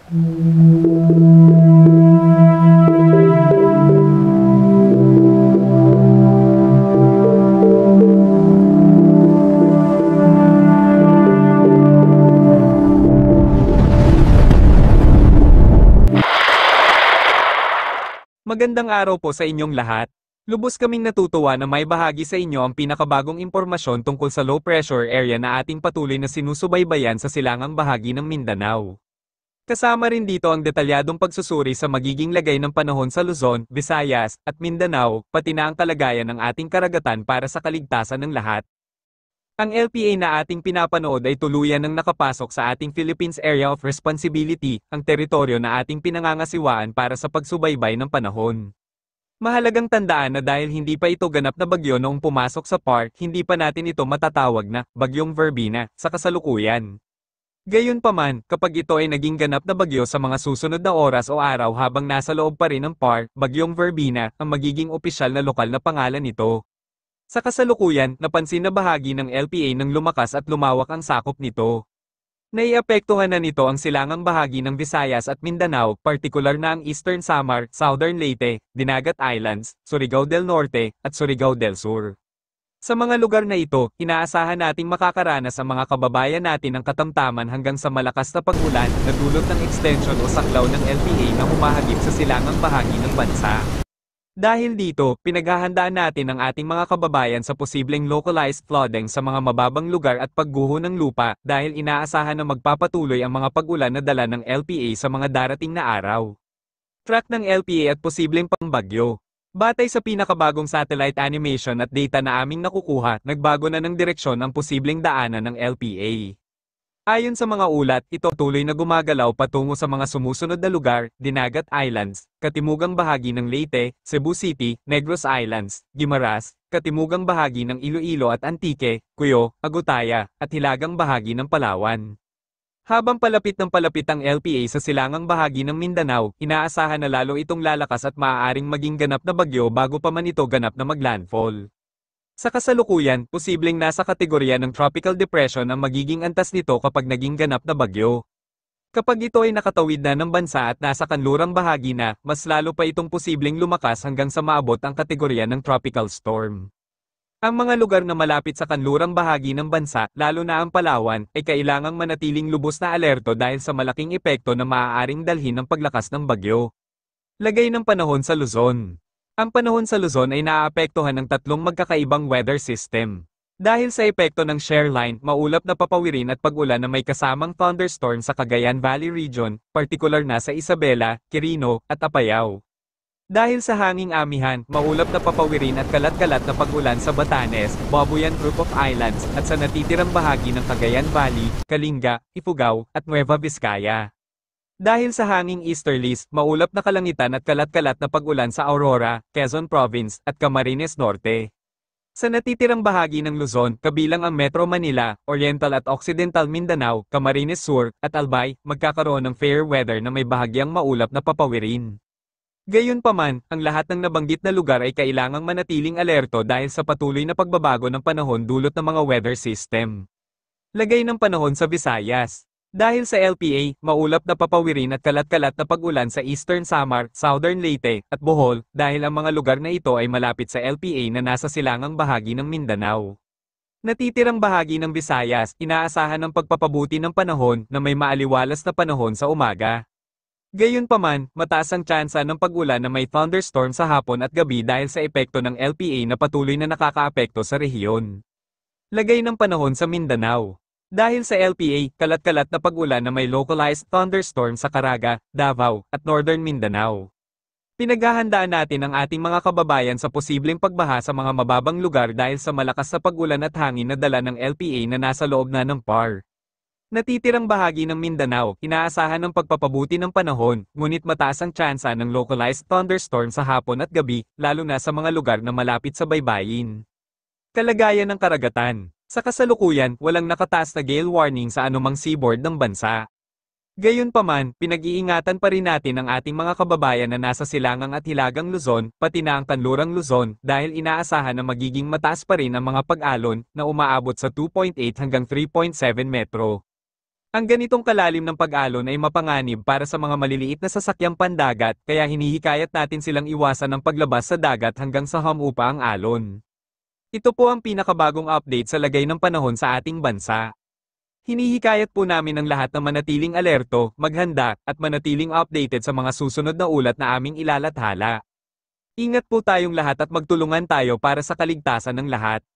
Magandang araw po sa inyong lahat. Lubos kaming natutuwa na may bahagi sa inyo ang pinakabagong impormasyon tungkol sa low pressure area na ating patuloy na sinusubaybayan sa silangang bahagi ng Mindanao. Kasama rin dito ang detalyadong pagsusuri sa magiging lagay ng panahon sa Luzon, Visayas, at Mindanao, pati na ang kalagayan ng ating karagatan para sa kaligtasan ng lahat. Ang LPA na ating pinapanood ay tuluyan ng nakapasok sa ating Philippines Area of Responsibility, ang teritoryo na ating pinangangasiwaan para sa pagsubaybay ng panahon. Mahalagang tandaan na dahil hindi pa ito ganap na bagyo noong pumasok sa park, hindi pa natin ito matatawag na bagyong Verbena sa kasalukuyan. Gayunpaman, kapag ito ay naging ganap na bagyo sa mga susunod na oras o araw habang nasa loob pa rin ng park, bagyong Verbena ang magiging opisyal na lokal na pangalan nito. Sa kasalukuyan, napansin na bahagi ng LPA nang lumakas at lumawak ang sakop nito. Naiapektuhan na nito ang silangang bahagi ng Visayas at Mindanao, partikular na ang Eastern Samar, Southern Leyte, Dinagat Islands, Surigao del Norte, at Surigao del Sur. Sa mga lugar na ito, inaasahan nating makakaranas ang mga kababayan natin ng katamtaman hanggang sa malakas na pag-ulan na dulot ng extension o saklaw ng LPA na humahagip sa silangang bahagi ng bansa. Dahil dito, pinaghahandaan natin ang ating mga kababayan sa posibleng localized flooding sa mga mababang lugar at pagguho ng lupa dahil inaasahan na magpapatuloy ang mga pag-ulan na dala ng LPA sa mga darating na araw. Track ng LPA at posibleng pangbagyo. Batay sa pinakabagong satellite animation at data na aming nakukuha, nagbago na ng direksyon ang posibleng daanan ng LPA. Ayon sa mga ulat, ito tuloy na gumagalaw patungo sa mga sumusunod na lugar, Dinagat Islands, katimugang bahagi ng Leyte, Cebu City, Negros Islands, Guimaras, katimugang bahagi ng Iloilo at Antique, Cuyo, Agutaya, at hilagang bahagi ng Palawan. Habang palapit ang LPA sa silangang bahagi ng Mindanao, inaasahan na lalo itong lalakas at maaaring maging ganap na bagyo bago pa man ito ganap na maglandfall. Sa kasalukuyan, posibleng nasa kategorya ng tropical depression ang magiging antas nito kapag naging ganap na bagyo. Kapag ito ay nakatawid na ng bansa at nasa kanlurang bahagi na, mas lalo pa itong posibleng lumakas hanggang sa maabot ang kategorya ng tropical storm. Ang mga lugar na malapit sa kanlurang bahagi ng bansa, lalo na ang Palawan, ay kailangang manatiling lubos na alerto dahil sa malaking epekto na maaaring dalhin ng paglakas ng bagyo. Lagay ng panahon sa Luzon. Ang panahon sa Luzon ay naaapektuhan ng tatlong magkakaibang weather system. Dahil sa epekto ng shear line, maulap na papawirin at pag-ulan na may kasamang thunderstorm sa Cagayan Valley Region, partikular na sa Isabela, Quirino, at Apayao. Dahil sa hanging amihan, maulap na papawirin at kalat-kalat na pag-ulan sa Batanes, Babuyan Group of Islands, at sa natitirang bahagi ng Cagayan Valley, Kalinga, Ifugao, at Nueva Vizcaya. Dahil sa hanging easterlies, maulap na kalangitan at kalat-kalat na pag-ulan sa Aurora, Quezon Province, at Camarines Norte. Sa natitirang bahagi ng Luzon, kabilang ang Metro Manila, Oriental at Occidental Mindanao, Camarines Sur, at Albay, magkakaroon ng fair weather na may bahagyang maulap na papawirin. Gayunpaman, ang lahat ng nabanggit na lugar ay kailangang manatiling alerto dahil sa patuloy na pagbabago ng panahon dulot ng mga weather system. Lagay ng panahon sa Visayas. Dahil sa LPA, maulap na papawirin at kalat-kalat na pag-ulan sa Eastern Samar, Southern Leyte, at Bohol, dahil ang mga lugar na ito ay malapit sa LPA na nasa silangang bahagi ng Mindanao. Natitirang bahagi ng Visayas, inaasahan ng pagpapabuti ng panahon na may maaliwalas na panahon sa umaga. Gayunpaman, mataas ang tsansa ng pag-ulan na may thunderstorm sa hapon at gabi dahil sa epekto ng LPA na patuloy na nakakaapekto sa rehiyon. Lagay ng panahon sa Mindanao. Dahil sa LPA, kalat-kalat na pag-ulan na may localized thunderstorm sa Caraga, Davao, at Northern Mindanao. Pinaghahandaan natin ang ating mga kababayan sa posibleng pagbaha sa mga mababang lugar dahil sa malakas na pag-ulan at hangin na dala ng LPA na nasa loob na ng PAR. Natitirang bahagi ng Mindanao, inaasahan ng pagpapabuti ng panahon, ngunit mataas ang tsansa ng localized thunderstorm sa hapon at gabi, lalo na sa mga lugar na malapit sa baybayin. Kalagayan ng karagatan. Sa kasalukuyan, walang nakataas na gale warning sa anumang seaboard ng bansa. Gayunpaman, pinag-iingatan pa rin natin ang ating mga kababayan na nasa silangang at hilagang Luzon, pati na ang kanlurang Luzon, dahil inaasahan na magiging mataas pa rin ang mga pag-alon na umaabot sa 2.8 hanggang 3.7 metro. Ang ganitong kalalim ng pag-alon ay mapanganib para sa mga maliliit na sasakyang pandagat, kaya hinihikayat natin silang iwasan ang paglabas sa dagat hanggang sa humupa ang alon. Ito po ang pinakabagong update sa lagay ng panahon sa ating bansa. Hinihikayat po namin ang lahat na manatiling alerto, maghanda, at manatiling updated sa mga susunod na ulat na aming ilalathala. Ingat po tayong lahat at magtulungan tayo para sa kaligtasan ng lahat.